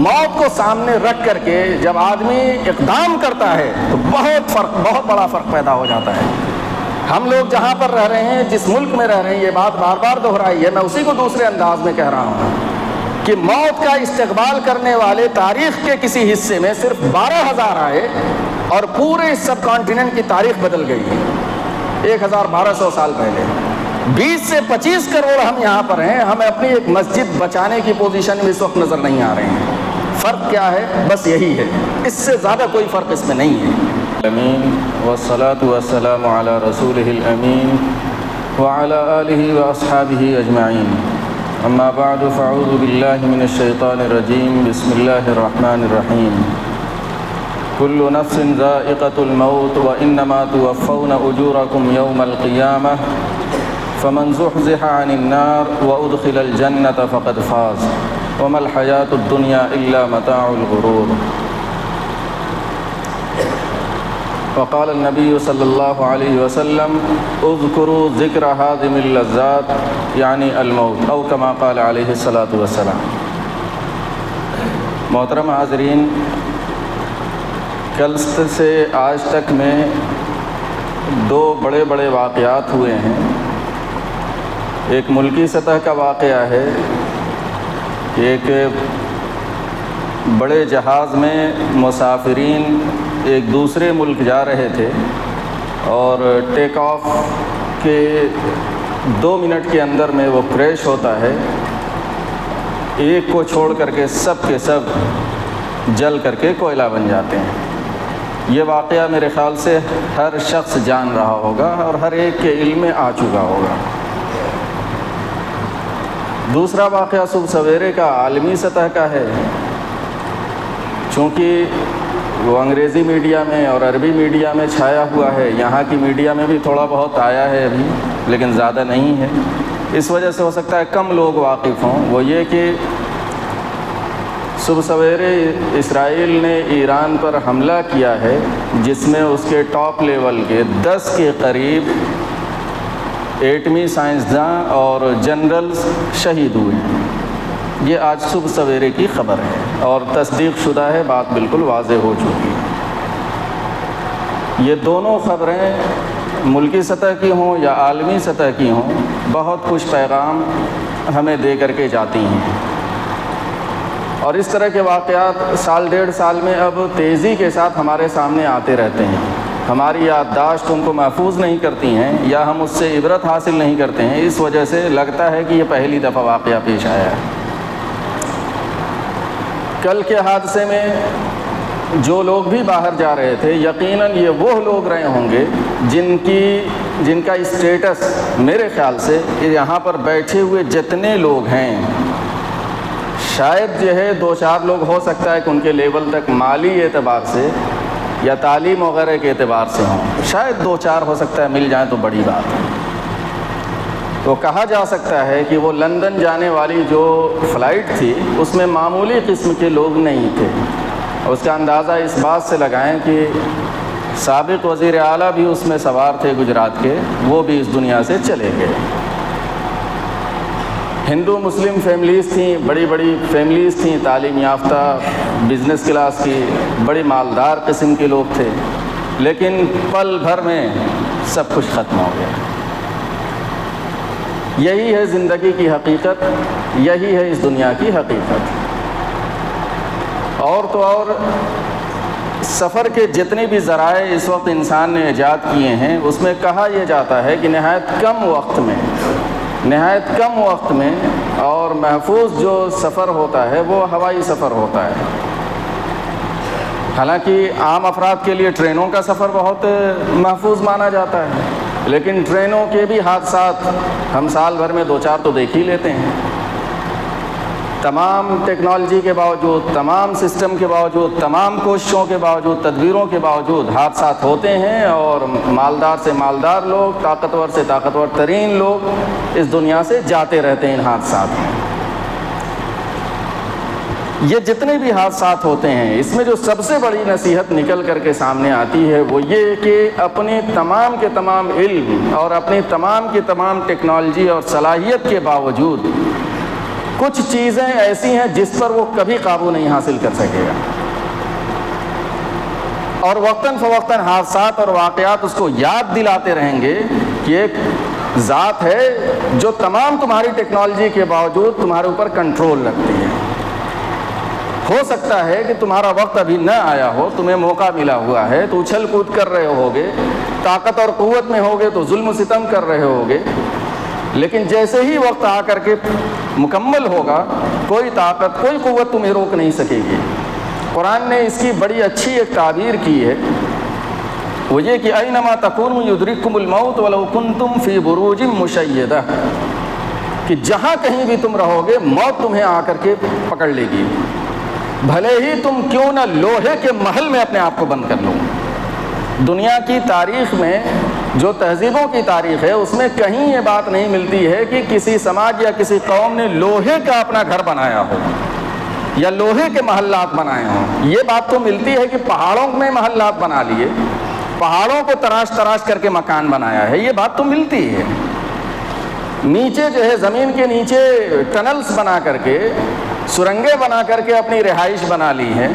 موت کو سامنے رکھ کر کے جب آدمی اقدام کرتا ہے تو بہت بڑا فرق پیدا ہو جاتا ہے۔ ہم لوگ جہاں پر رہ رہے ہیں، جس ملک میں رہ رہے ہیں، یہ بات بار بار دہرائی ہے، میں اسی کو دوسرے انداز میں کہہ رہا ہوں کہ موت کا استقبال کرنے والے تاریخ کے کسی حصے میں صرف 12,000 آئے اور پورے سب کانٹیننٹ کی تاریخ بدل گئی 1,1200 سال پہلے۔ 20 سے 25 کروڑ ہم یہاں پر ہیں، ہمیں اپنی ایک مسجد بچانے کی پوزیشن میں اس وقت نظر نہیں آ رہے ہیں۔ فرق کیا ہے؟ بس یہی ہے، اس سے زیادہ کوئی فرق اس میں نہیں ہے۔ امین والصلاة والسلام علی رسولہ الامین وعلی آلہ واصحابہ اجمعین، اما بعد فاعوذ باللہ من الشیطان الرجیم، بسم اللہ الرحمن الرحیم۔ کل نفس ذائقۃ الموت وانما توفون اجورکم یوم القیامہ فمن زحزح عن النار وادخل الجنۃ فقد فاز وما الحیاۃ الدنیا الا متاع الغرور۔ وقال النبی صلی اللہ علیہ وسلم اذکروا ذکر ہاضم اللذات یعنی الموت، او کما قال علیہ الصلاۃ والسلام۔ محترم حاضرین، کل سے آج تک میں 2 بڑے واقعات ہوئے ہیں۔ ایک ملکی سطح کا واقعہ ہے کہ ایک بڑے جہاز میں مسافرین ایک دوسرے ملک جا رہے تھے اور ٹیک آف کے 2 منٹ کے اندر میں وہ کریش ہوتا ہے، ایک کو چھوڑ کر کے سب جل کر کے کوئلہ بن جاتے ہیں۔ یہ واقعہ میرے خیال سے ہر شخص جان رہا ہوگا اور ہر ایک کے علم میں آ چکا ہوگا۔ دوسرا واقعہ صبح سویرے کا عالمی سطح کا ہے، چونکہ وہ انگریزی میڈیا میں اور عربی میڈیا میں چھایا ہوا ہے، یہاں کی میڈیا میں بھی تھوڑا بہت آیا ہے ابھی، لیکن زیادہ نہیں ہے، اس وجہ سے ہو سکتا ہے کم لوگ واقف ہوں۔ وہ یہ کہ صبح سویرے اسرائیل نے ایران پر حملہ کیا ہے، جس میں اس کے ٹاپ لیول کے 10 کے قریب ایٹمی سائنسداں اور جنرلز شہید ہوئے ہیں۔ یہ آج صبح سویرے کی خبر ہے اور تصدیق شدہ ہے، بات بالکل واضح ہو چکی ہے۔ یہ دونوں خبریں ملکی سطح کی ہوں یا عالمی سطح کی ہوں، بہت کچھ پیغام ہمیں دے کر کے جاتی ہیں، اور اس طرح کے واقعات سال 1.5 سال میں اب تیزی کے ساتھ ہمارے سامنے آتے رہتے ہیں۔ ہماری یادداشت ان کو محفوظ نہیں کرتی ہیں یا ہم اس سے عبرت حاصل نہیں کرتے ہیں، اس وجہ سے لگتا ہے کہ یہ پہلی دفعہ واقعہ پیش آیا ہے۔ کل کے حادثے میں جو لوگ بھی باہر جا رہے تھے، یقیناً یہ وہ لوگ رہے ہوں گے جن کا اسٹیٹس میرے خیال سے یہاں پر بیٹھے ہوئے جتنے لوگ ہیں، شاید جو ہے 2-4 لوگ ہو سکتا ہے کہ ان کے لیول تک مالی اعتبار سے یا تعلیم وغیرہ کے اعتبار سے ہوں، شاید 2-4 ہو سکتا ہے، مل جائیں تو بڑی بات ہے۔ تو کہا جا سکتا ہے کہ وہ لندن جانے والی جو فلائٹ تھی اس میں معمولی قسم کے لوگ نہیں تھے، اس کا اندازہ اس بات سے لگائیں کہ سابق وزیر اعلیٰ بھی اس میں سوار تھے گجرات کے، وہ بھی اس دنیا سے چلے گئے۔ ہندو مسلم فیملیز تھیں، بڑی فیملیز تھیں، تعلیم یافتہ، بزنس کلاس کی، بڑی مالدار قسم کے لوگ تھے، لیکن پل بھر میں سب کچھ ختم ہو گیا۔ یہی ہے زندگی کی حقیقت، یہی ہے اس دنیا کی حقیقت۔ اور تو اور سفر کے جتنے بھی ذرائع اس وقت انسان نے ایجاد کیے ہیں، اس میں کہا یہ جاتا ہے کہ نہایت کم وقت میں اور محفوظ جو سفر ہوتا ہے وہ ہوائی سفر ہوتا ہے۔ حالانکہ عام افراد کے لیے ٹرینوں کا سفر بہت محفوظ مانا جاتا ہے، لیکن ٹرینوں کے بھی حادثات ہم سال بھر میں 2-4 تو دیکھ ہی لیتے ہیں۔ تمام ٹیکنالوجی کے باوجود، تمام سسٹم کے باوجود، تمام کوششوں کے باوجود، تدبیروں کے باوجود حادثات ہوتے ہیں، اور مالدار سے مالدار لوگ، طاقتور سے طاقتور ترین لوگ اس دنیا سے جاتے رہتے ہیں ان حادثات میں۔ یہ جتنے بھی حادثات ہوتے ہیں، اس میں جو سب سے بڑی نصیحت نکل کر کے سامنے آتی ہے وہ یہ کہ اپنے تمام کے تمام علم اور اپنی تمام کی تمام ٹیکنالوجی اور صلاحیت کے باوجود کچھ چیزیں ایسی ہیں جس پر وہ کبھی قابو نہیں حاصل کر سکے گا، اور وقتاً فوقتاً حادثات اور واقعات اس کو یاد دلاتے رہیں گے کہ ایک ذات ہے جو تمام تمہاری ٹیکنالوجی کے باوجود تمہارے اوپر کنٹرول رکھتی ہے۔ ہو سکتا ہے کہ تمہارا وقت ابھی نہ آیا ہو، تمہیں موقع ملا ہوا ہے تو اچھل کود کر رہے ہوگے، طاقت اور قوت میں ہوگے تو ظلم و ستم کر رہے ہوگے، لیکن جیسے ہی وقت آ کر کے مکمل ہوگا کوئی طاقت کوئی قوت تمہیں روک نہیں سکے گی۔ قرآن نے اس کی بڑی اچھی ایک تعبیر کی ہے، وہ یہ کہ اینما تکونوا یدرککم الموت ولو کنتم فی بروج مشیدہ، کہ جہاں کہیں بھی تم رہو گے موت تمہیں آ کر کے پکڑ لے گی، بھلے ہی تم کیوں نہ لوہے کے محل میں اپنے آپ کو بند کر لو۔ دنیا کی تاریخ میں جو تہذیبوں کی تاریخ ہے اس میں کہیں یہ بات نہیں ملتی ہے کہ کسی سماج یا کسی قوم نے لوہے کا اپنا گھر بنایا ہو یا لوہے کے محلات بنائے ہوں۔ یہ بات تو ملتی ہے کہ پہاڑوں میں محلات بنا لیے، پہاڑوں کو تراش تراش کر کے مکان بنایا ہے، یہ بات تو ملتی ہے۔ نیچے جو ہے زمین کے نیچے ٹنلز بنا کر کے، سرنگیں بنا کر کے اپنی رہائش بنا لی ہے،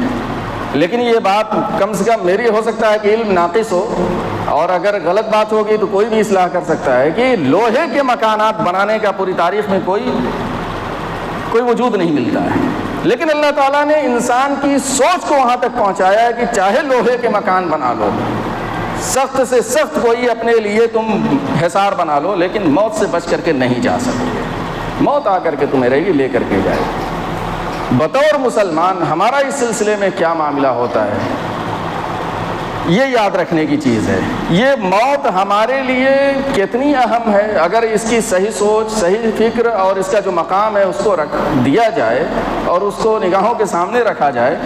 لیکن یہ بات کم سے کم میری ہو سکتا ہے کہ علم ناقص ہو، اور اگر غلط بات ہوگی تو کوئی بھی اصلاح کر سکتا ہے، کہ لوہے کے مکانات بنانے کا پوری تاریخ میں کوئی وجود نہیں ملتا ہے، لیکن اللہ تعالیٰ نے انسان کی سوچ کو وہاں تک پہنچایا ہے کہ چاہے لوہے کے مکان بنا لو، سخت سے سخت کوئی اپنے لیے تم حصار بنا لو، لیکن موت سے بچ کر کے نہیں جا سکتے۔ موت آ کر کے تمہیں رہے گی، لے کر کے جائے گی۔ بطور مسلمان ہمارا اس سلسلے میں کیا معاملہ ہوتا ہے، یہ یاد رکھنے کی چیز ہے۔ یہ موت ہمارے لیے کتنی اہم ہے، اگر اس کی صحیح سوچ، صحیح فکر اور اس کا جو مقام ہے اس کو رکھ دیا جائے اور اس کو نگاہوں کے سامنے رکھا جائے،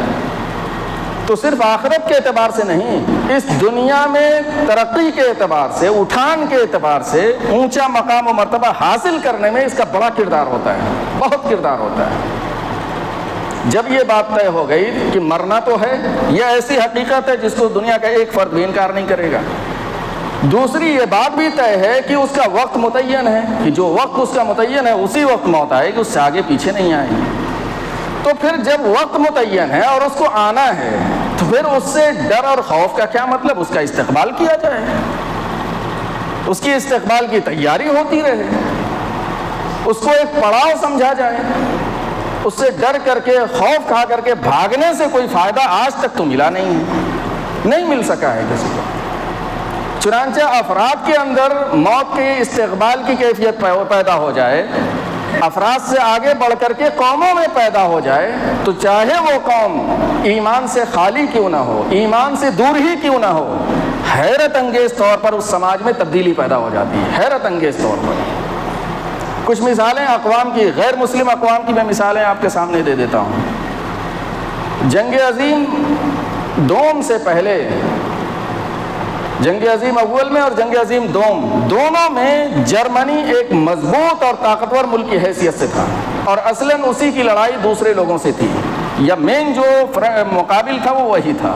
تو صرف آخرت کے اعتبار سے نہیں، اس دنیا میں ترقی کے اعتبار سے، اٹھان کے اعتبار سے، اونچا مقام و مرتبہ حاصل کرنے میں اس کا بڑا کردار ہوتا ہے، بہت کردار ہوتا ہے۔ جب یہ بات طے ہو گئی کہ مرنا تو ہے، یہ ایسی حقیقت ہے جس کو دنیا کا ایک فرد بھی انکار نہیں کرے گا۔ دوسری یہ بات بھی طے ہے کہ اس کا وقت متعین ہے، کہ جو وقت اس کا متعین ہے اسی وقت موت آئے گی، اس سے آگے پیچھے نہیں آئے گی۔ تو پھر جب وقت متعین ہے اور اس کو آنا ہے تو پھر اس سے ڈر اور خوف کا کیا مطلب؟ اس کا استقبال کیا جائے، اس کی استقبال کی تیاری ہوتی رہے، اس کو ایک پڑاؤ سمجھا جائے۔ اس سے ڈر کر کے، خوف کھا کر کے بھاگنے سے کوئی فائدہ آج تک تو ملا نہیں مل سکا ہے کسی کو۔ چنانچہ افراد کے اندر موت کے استقبال کی کیفیت پیدا ہو جائے، افراد سے آگے بڑھ کر کے قوموں میں پیدا ہو جائے، تو چاہے وہ قوم ایمان سے خالی کیوں نہ ہو، ایمان سے دور ہی کیوں نہ ہو، حیرت انگیز طور پر اس سماج میں تبدیلی پیدا ہو جاتی ہے، حیرت انگیز طور پر۔ کچھ مثالیں اقوام کی، غیر مسلم اقوام کی میں مثالیں آپ کے سامنے دے دیتا ہوں۔ جنگ عظیم دوم سے پہلے، جنگ عظیم اول میں اور جنگ عظیم دوم دونوں میں جرمنی ایک مضبوط اور طاقتور ملک کی حیثیت سے تھا، اور اصلاً اسی کی لڑائی دوسرے لوگوں سے تھی، یا مین جو مقابل تھا وہ وہی تھا،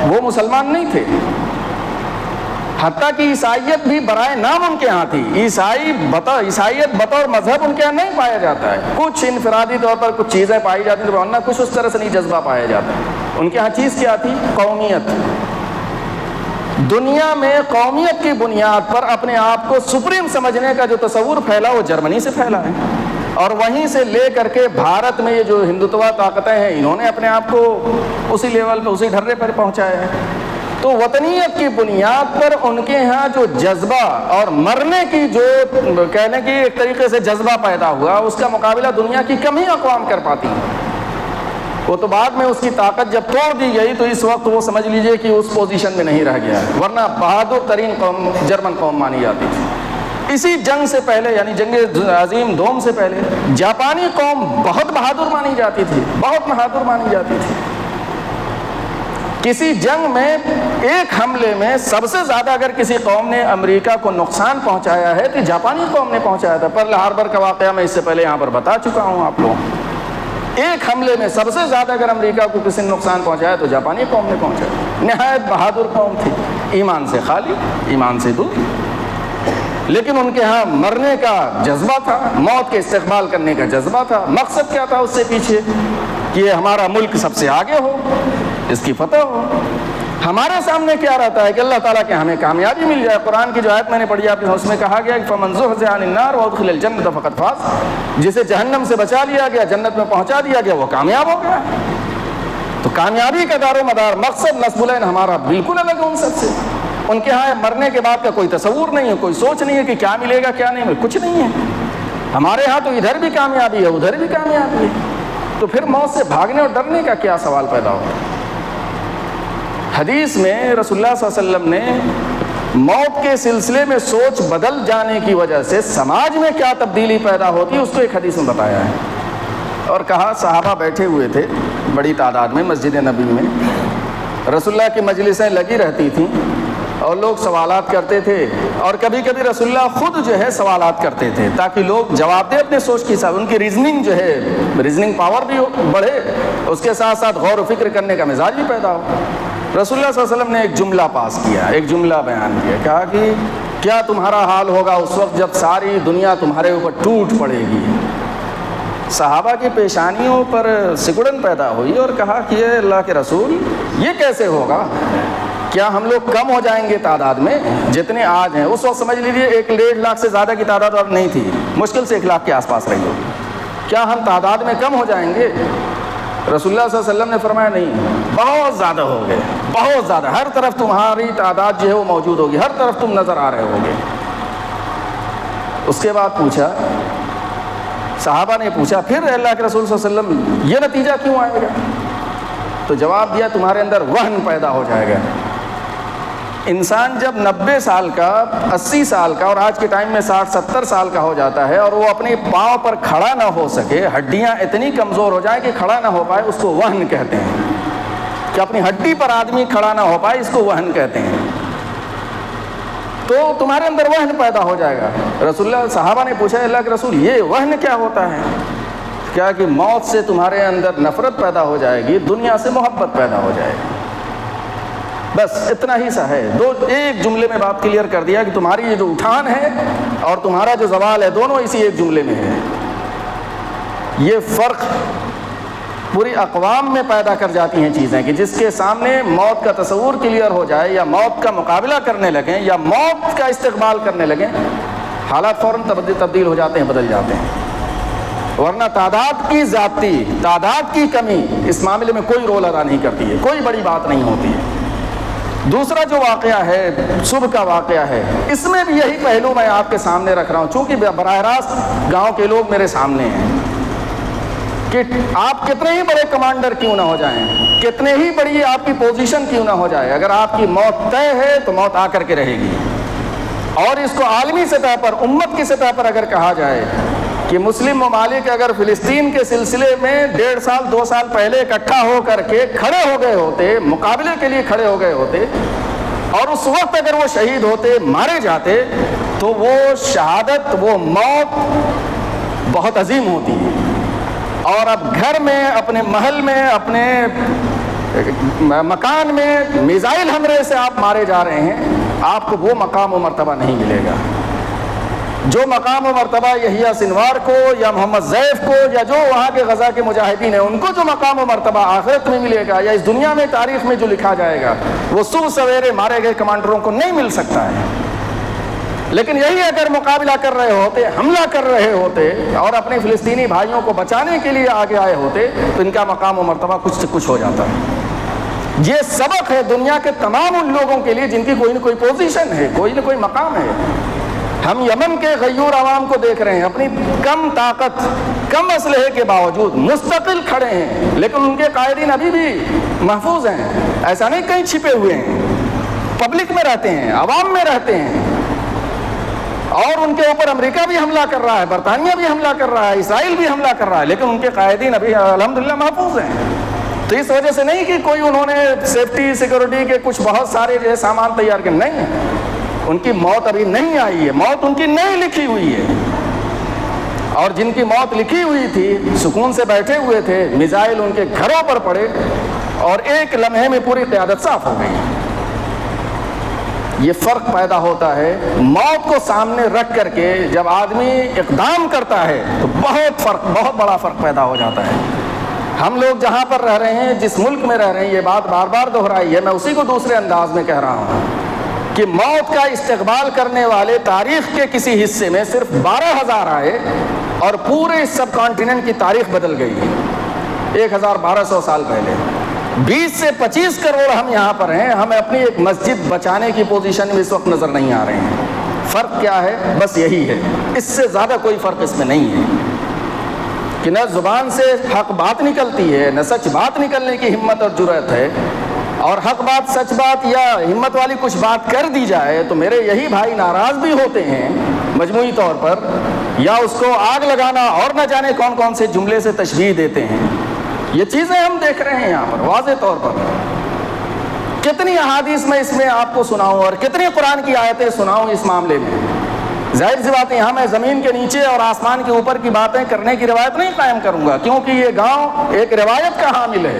وہ مسلمان نہیں تھے۔ حتیٰ کہ عیسائیت بھی برائے نام ان کے ہاں تھی، عیسائیت بطور مذہب ان کے ہاں نہیں پایا جاتا ہے، کچھ انفرادی طور پر کچھ چیزیں پائی جاتی ہیں، ورنہ کچھ اس طرح سے نہیں جذبہ پایا جاتا ہے۔ ان کے ہاں چیز کیا تھی؟ قومیت۔ دنیا میں قومیت کی بنیاد پر اپنے آپ کو سپریم سمجھنے کا جو تصور پھیلا وہ جرمنی سے پھیلا ہے، اور وہیں سے لے کر کے بھارت میں یہ جو ہندوتوا طاقتیں ہیں انہوں نے اپنے آپ کو اسی لیول پہ، اسی ڈھرے پر پہنچایا ہے۔ تو وطنیت کی بنیاد پر ان کے ہاں جو جذبہ اور مرنے کی جو کہنے کی ایک طریقے سے جذبہ پیدا ہوا، اس کا مقابلہ دنیا کی کم ہی اقوام کر پاتی ہیں۔ وہ تو بعد میں اس کی طاقت جب توڑ دی گئی تو اس وقت وہ سمجھ لیجئے کہ اس پوزیشن میں نہیں رہ گیا ہے، ورنہ بہادر ترین قوم جرمن قوم مانی جاتی تھی۔ اسی جنگ سے پہلے، یعنی جنگ عظیم دوم سے پہلے، جاپانی قوم بہت بہادر مانی جاتی تھی، بہت بہادر مانی جاتی تھی۔ کسی جنگ میں ایک حملے میں سب سے زیادہ اگر کسی قوم نے امریکہ کو نقصان پہنچایا ہے تو جاپانی قوم نے پہنچایا تھا۔ پرل ہاربر کا واقعہ میں اس سے پہلے یہاں پر بتا چکا ہوں آپ لوگوں۔ ایک حملے میں سب سے زیادہ اگر امریکہ کو کسی نے نقصان پہنچایا تو جاپانی قوم نے پہنچایا۔ نہایت بہادر قوم تھی، ایمان سے خالی، ایمان سے دور۔ لیکن ان کے ہاں مرنے کا جذبہ تھا، موت کے استقبال کرنے کا جذبہ تھا۔ مقصد کیا تھا اس سے پیچھے؟ کہ یہ ہمارا ملک سب سے آگے ہو، اس کی فتح ہو۔ ہمارے سامنے کیا رہتا ہے کہ اللہ تعالیٰ کے ہمیں کامیابی مل جائے۔ قرآن کی جو آیت میں نے پڑھی آپ اس میں کہا گیا کہ فَمَنْ زُحْزِحَ عَنِ النَّارِ وَأُدْخِلَ الْجَنَّةَ فَقَدْ فَازَ، جسے جہنم سے بچا لیا گیا، جنت میں پہنچا دیا گیا، وہ کامیاب ہو گیا۔ تو کامیابی کا دار و مدار، مقصد، نصب العین ہمارا بالکل الگ ہے ان سب سے۔ ان کے ہاں مرنے کے بعد کا کوئی تصور نہیں ہے، کوئی سوچ نہیں ہے کہ کیا ملے گا کیا نہیں ملے، کچھ نہیں ہے۔ ہمارے ہاں تو ادھر بھی کامیابی ہے، ادھر بھی کامیابی ہے۔ تو پھر موت سے بھاگنے اور ڈرنے کا کیا سوال پیدا ہوتا ہے؟ حدیث میں رسول اللہ صلی اللہ علیہ وسلم نے موت کے سلسلے میں سوچ بدل جانے کی وجہ سے سماج میں کیا تبدیلی پیدا ہوتی ہے اس کو ایک حدیث میں بتایا ہے، اور کہا صحابہ بیٹھے ہوئے تھے بڑی تعداد میں مسجد نبی میں، رسول اللہ کی مجلسیں لگی رہتی تھیں اور لوگ سوالات کرتے تھے، اور کبھی کبھی رسول اللہ خود جو ہے سوالات کرتے تھے تاکہ لوگ جواب دیں اپنے سوچ کے ساتھ، ان کی ریزننگ جو ہے، ریزننگ پاور بھی بڑھے، اس کے ساتھ ساتھ غور و فکر کرنے کا مزاج بھی پیدا ہو۔ رسول اللہ صلی اللہ علیہ وسلم نے ایک جملہ پاس کیا، ایک جملہ بیان کیا، کہا کہ کیا تمہارا حال ہوگا اس وقت جب ساری دنیا تمہارے اوپر ٹوٹ پڑے گی؟ صحابہ کی پیشانیوں پر سکڑن پیدا ہوئی اور کہا کہ یہ اللہ کے رسول، یہ کیسے ہوگا؟ کیا ہم لوگ کم ہو جائیں گے تعداد میں جتنے آج ہیں؟ اس وقت سمجھ لیجیے 1.5 لاکھ سے زیادہ کی تعداد اب نہیں تھی، مشکل سے 1 لاکھ کے آس پاس رہی ہوگی۔ کیا ہم تعداد میں کم ہو جائیں گے؟ رسول اللہ صلی اللہ علیہ وسلم نے فرمایا نہیں، بہت زیادہ ہو گئے، بہت زیادہ، ہر طرف تمہاری تعداد جو ہے وہ موجود ہوگی، ہر طرف تم نظر آ رہے ہوگے۔ اس کے بعد پوچھا، صحابہ نے پوچھا پھر اللہ کے رسول صلی اللہ علیہ وسلم یہ نتیجہ کیوں آئے گا؟ تو جواب دیا تمہارے اندر وہن پیدا ہو جائے گا۔ انسان جب 90 سال کا، 80 سال کا، اور آج کے ٹائم میں 60-70 سال کا ہو جاتا ہے اور وہ اپنے پاؤں پر کھڑا نہ ہو سکے، ہڈیاں اتنی کمزور ہو جائیں کہ کھڑا نہ ہو پائے، اس کو وہن کہتے ہیں۔ کہ اپنی ہڈی پر آدمی کھڑا نہ ہو پائے، اس کو وہن کہتے ہیں۔ تو تمہارے اندر وہن پیدا ہو جائے گا۔ رسول اللہ، صحابہ نے پوچھا اللہ کے رسول یہ وہن کیا ہوتا ہے؟ کیا کہ موت سے تمہارے اندر نفرت پیدا ہو جائے گی، دنیا سے محبت پیدا ہو جائے گی۔ بس اتنا ہی سا ہے، ایک جملے میں بات کلیئر کر دیا کہ تمہاری یہ جو اٹھان ہے اور تمہارا جو زوال ہے دونوں اسی ایک جملے میں ہے۔ یہ فرق پوری اقوام میں پیدا کر جاتی ہیں چیزیں کہ جس کے سامنے موت کا تصور کلیئر ہو جائے یا موت کا مقابلہ کرنے لگیں یا موت کا استقبال کرنے لگیں، حالات فوراً تبدیل ہو جاتے ہیں، بدل جاتے ہیں۔ ورنہ تعداد کی زیادتی، تعداد کی کمی اس معاملے میں کوئی رول ادا نہیں کرتی ہے، کوئی بڑی بات نہیں ہوتی ہے۔ دوسرا جو واقعہ ہے، صبح کا واقعہ ہے، اس میں بھی یہی پہلو میں آپ کے سامنے رکھ رہا ہوں، چونکہ براہ راست گاؤں کے لوگ میرے سامنے ہیں کہ آپ کتنے ہی بڑے کمانڈر کیوں نہ ہو جائیں، کتنے ہی بڑی آپ کی پوزیشن کیوں نہ ہو جائے، اگر آپ کی موت طے ہے تو موت آ کر کے رہے گی۔ اور اس کو عالمی سطح پر، امت کی سطح پر اگر کہا جائے کہ مسلم ممالک اگر فلسطین کے سلسلے میں 1.5 سال 2 سال پہلے اکٹھا ہو کر کے کھڑے ہو گئے ہوتے، مقابلے کے لیے کھڑے ہو گئے ہوتے، اور اس وقت اگر وہ شہید ہوتے، مارے جاتے، تو وہ شہادت، وہ موت بہت عظیم ہوتی ہے۔ اور اب گھر میں، اپنے محل میں، اپنے مکان میں میزائل حملے سے آپ مارے جا رہے ہیں، آپ کو وہ مقام و مرتبہ نہیں ملے گا جو مقام و مرتبہ یحییٰ سنوار کو یا محمد زیف کو یا جو وہاں کے غزہ کے مجاہدین ہیں ان کو جو مقام و مرتبہ آخرت میں ملے گا یا اس دنیا میں تاریخ میں جو لکھا جائے گا، وہ صبح سویرے مارے گئے کمانڈروں کو نہیں مل سکتا ہے۔ لیکن یہی اگر مقابلہ کر رہے ہوتے، حملہ کر رہے ہوتے اور اپنے فلسطینی بھائیوں کو بچانے کے لیے آگے آئے ہوتے تو ان کا مقام و مرتبہ کچھ سے کچھ ہو جاتا ہے۔ یہ سبق ہے دنیا کے تمام ان لوگوں کے لیے جن کی کوئی نہ کوئی پوزیشن ہے، کوئی نہ کوئی مقام ہے۔ ہم یمن کے غیور عوام کو دیکھ رہے ہیں، اپنی کم طاقت، کم اسلحے کے باوجود مستقل کھڑے ہیں، لیکن ان کے قائدین ابھی بھی محفوظ ہیں، ایسا نہیں کہیں چھپے ہوئے ہیں، پبلک میں رہتے ہیں، عوام میں رہتے ہیں، اور ان کے اوپر امریکہ بھی حملہ کر رہا ہے، برطانیہ بھی حملہ کر رہا ہے، اسرائیل بھی حملہ کر رہا ہے، لیکن ان کے قائدین ابھی الحمدللہ محفوظ ہیں۔ تو اس وجہ سے نہیں کہ کوئی انہوں نے سیفٹی سیکورٹی کے کچھ بہت سارے جو سامان تیار کیے، نہیں، ان کی موت ابھی نہیں آئی ہے، موت ان کی نہیں لکھی ہوئی ہے۔ اور جن کی موت لکھی ہوئی تھی سکون سے بیٹھے ہوئے تھے، میزائل ان کے گھروں پر پڑے اور ایک لمحے میں پوری قیادت صاف ہو گئی۔ یہ فرق پیدا ہوتا ہے موت کو سامنے رکھ کر کے جب آدمی اقدام کرتا ہے تو بہت بڑا فرق پیدا ہو جاتا ہے. ہم لوگ جہاں پر رہ رہے ہیں، جس ملک میں رہ رہے ہیں، یہ بات بار بار دہرائی ہے، میں اسی کو دوسرے انداز میں کہہ رہا ہوں کہ موت کا استقبال کرنے والے تاریخ کے کسی حصے میں صرف 12,000 آئے اور پورے سب کانٹیننٹ کی تاریخ بدل گئی ہے. 1,1200 سال پہلے 20 سے 25 کروڑ ہم یہاں پر ہیں، ہمیں اپنی ایک مسجد بچانے کی پوزیشن میں اس وقت نظر نہیں آ رہے ہیں. فرق کیا ہے؟ بس یہی ہے، اس سے زیادہ کوئی فرق اس میں نہیں ہے کہ نہ زبان سے حق بات نکلتی ہے، نہ سچ بات نکلنے کی ہمت اور جرأت ہے. اور حق بات، سچ بات یا ہمت والی کچھ بات کر دی جائے تو میرے یہی بھائی ناراض بھی ہوتے ہیں مجموعی طور پر، یا اس کو آگ لگانا اور نہ جانے کون کون سے جملے سے تشبیہ دیتے ہیں. یہ چیزیں ہم دیکھ رہے ہیں یہاں پر واضح طور پر. کتنی احادیث میں اس میں آپ کو سناؤں اور کتنی قرآن کی آیتیں سناؤں اس معاملے میں. ظاہر سی بات ہے یہاں میں زمین کے نیچے اور آسمان کے اوپر کی باتیں کرنے کی روایت نہیں قائم کروں گا، کیونکہ یہ گاؤں ایک روایت کا حامل ہے.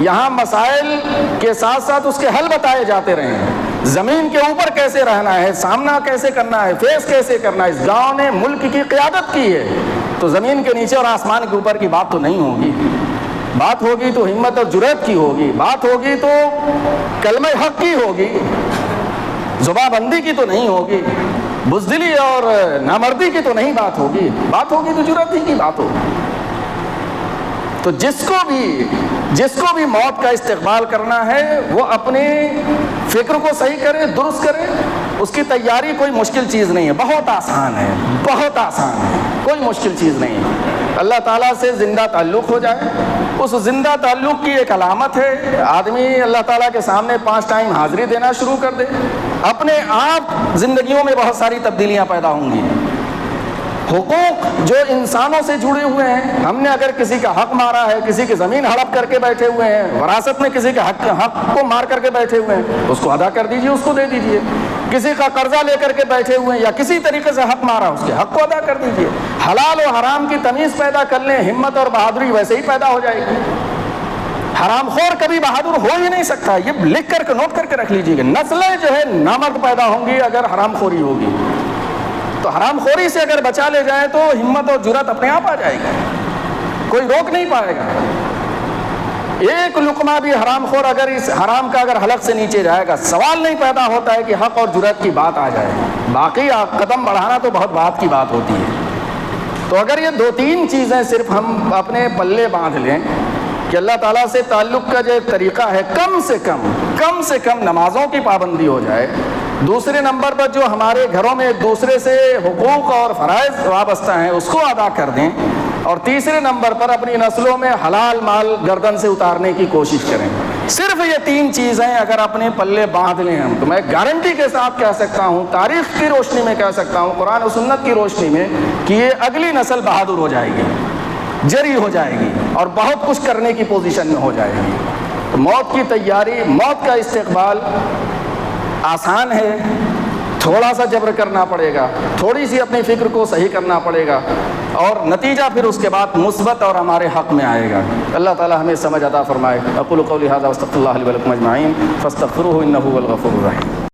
یہاں مسائل کے ساتھ ساتھ اس کے حل بتائے جاتے رہے ہیں. زمین کے اوپر کیسے رہنا ہے، سامنا کیسے کرنا ہے، فیس کیسے کرنا ہے. اس گاؤں نے ملک کی قیادت کی ہے، تو زمین کے نیچے اور آسمان کے اوپر کی بات تو نہیں ہوگی. بات ہوگی تو ہمت اور جرأت کی ہوگی، بات ہوگی تو کلمہ حق کی ہوگی، زبان بندی کی تو نہیں ہوگی، بزدلی اور نامردی کی تو نہیں بات ہوگی. بات ہوگی تو جرأت ہی کی بات ہوگی. تو جس کو بھی موت کا استقبال کرنا ہے وہ اپنے فکر کو صحیح کرے، درست کرے. اس کی تیاری کوئی مشکل چیز نہیں ہے، بہت آسان ہے، بہت آسان ہے، کوئی مشکل چیز نہیں ہے. اللہ تعالیٰ سے زندہ تعلق ہو جائے. اس زندہ تعلق کی ایک علامت ہے آدمی اللہ تعالیٰ کے سامنے 5 ٹائم حاضری دینا شروع کر دے. اپنے آپ زندگیوں میں بہت ساری تبدیلیاں پیدا ہوں گی. حقوق جو انسانوں سے جڑے ہوئے ہیں، ہم نے اگر کسی کا حق مارا ہے، کسی کی زمین ہڑپ کر کے بیٹھے ہوئے ہیں، وراثت میں کسی کے حق کو مار کر کے بیٹھے ہوئے ہیں، اس کو ادا کر دیجئے، اس کو دے دیجئے. کسی کا قرضہ لے کر کے بیٹھے ہوئے ہیں یا کسی طریقے سے حق مارا، اس کے حق کو ادا کر دیجئے. حلال و حرام کی تمیز پیدا کر لیں، ہمت اور بہادری ویسے ہی پیدا ہو جائے گی. حرام خور کبھی بہادر ہو ہی نہیں سکتا. یہ لکھ کر کے نوٹ کر کے رکھ لیجئے گا. نسلیں جو ہے نامرد پیدا ہوں گی اگر حرام خوری ہوگی. تو حرام خوری سے اگر بچا لے جائے تو ہمت اور جرأت اپنے آپ آ جائے گی، کوئی روک نہیں پائے گا. ایک لقمہ بھی حرام خور اگر اس حرام کا اگر حلق سے نیچے جائے گا، سوال نہیں پیدا ہوتا ہے کہ حق اور جرأت کی بات آ جائے. باقی قدم بڑھانا تو بہت بات کی بات ہوتی ہے. تو اگر یہ 2-3 چیزیں صرف ہم اپنے پلے باندھ لیں کہ اللہ تعالیٰ سے تعلق کا جو ایک طریقہ ہے، کم سے کم نمازوں کی پابندی ہو جائے. دوسرے نمبر پر جو ہمارے گھروں میں ایک دوسرے سے حقوق اور فرائض وابستہ ہیں اس کو ادا کر دیں. اور تیسرے نمبر پر اپنی نسلوں میں حلال مال گردن سے اتارنے کی کوشش کریں. صرف یہ 3 چیزیں اگر اپنے پلے باندھ لیں ہم، تو میں گارنٹی کے ساتھ کہہ سکتا ہوں، تاریخ کی روشنی میں کہہ سکتا ہوں، قرآن و سنت کی روشنی میں، کہ یہ اگلی نسل بہادر ہو جائے گی، جری ہو جائے گی اور بہت کچھ کرنے کی پوزیشن میں ہو جائے گی. موت کی تیاری، موت کا استقبال آسان ہے. تھوڑا سا جبر کرنا پڑے گا، تھوڑی سی اپنی فکر کو صحیح کرنا پڑے گا، اور نتیجہ پھر اس کے بعد مثبت اور ہمارے حق میں آئے گا. اللہ تعالی ہمیں سمجھ عطا فرمائے. اقول قولی ھذا واستغفر اللہ لی ولکم اجمعین فاستغفروہ انہ هو الغفور الرحیم.